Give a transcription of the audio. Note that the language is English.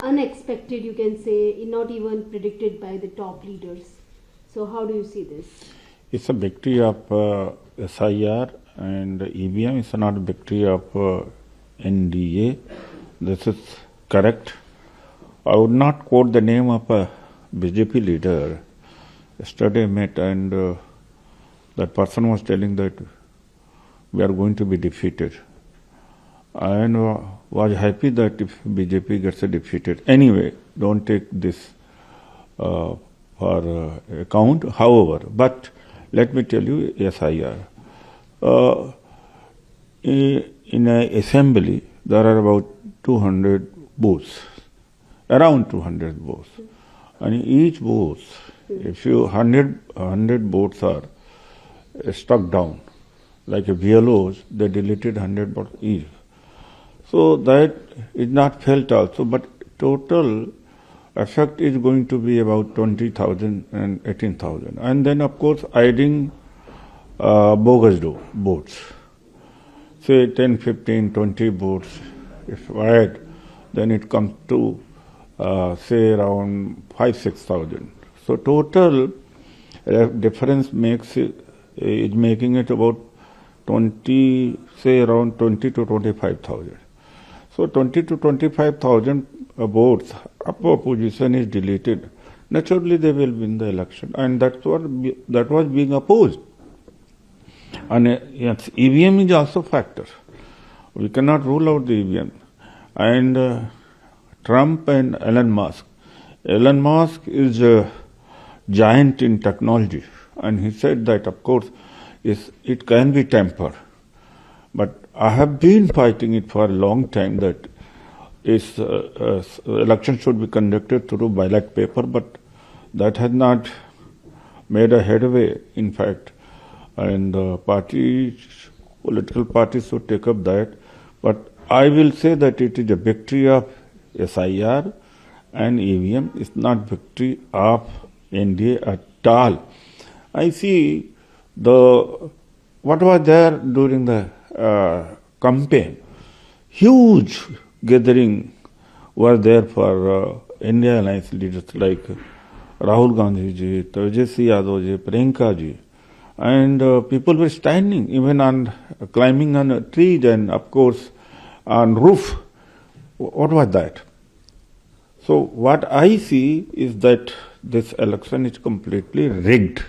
unexpected, you can say, not even predicted by the top leaders. So how do you see this? It's a victory of SIR and EVM. It's not a victory of NDA. This is correct. I would not quote the name of a BJP leader. Yesterday met and that person was telling that we are going to be defeated. And was happy that if BJP gets defeated. Anyway, don't take this for account. However, but let me tell you, SIR. In an assembly, there are about 200 booths, around 200 booths. And each booth, if you 100 booths are stuck down, like a VLOs, they deleted 100 booths each. So that is not felt also, but total effect is going to be about 20,000 and 18,000. And then, of course, adding bogus votes, say 10, 15, 20 votes, if I add, then it comes to say around 5,000-6,000. So total difference is making it about 20, say around 20 to 25,000. So 20 to 25,000 votes of opposition is deleted. Naturally, they will win the election, and that was being opposed. And yes, EVM is also a factor. We cannot rule out the EVM. And Trump and Elon Musk. Elon Musk is a giant in technology, and he said that, of course, it can be tempered. But I have been fighting it for a long time that election should be conducted through ballot paper, but that has not made a headway, in fact. And political parties should take up that. But I will say that it is a victory of SIR and EVM. It's not victory of NDA at all. I see what was there during the campaign. Huge gathering were there for India Alliance leaders like Rahul Gandhi ji, Tejasvi Yadav ji, Priyanka ji, and people were standing, even climbing on trees and, of course, on roof. What was that? So what I see is that this election is completely rigged.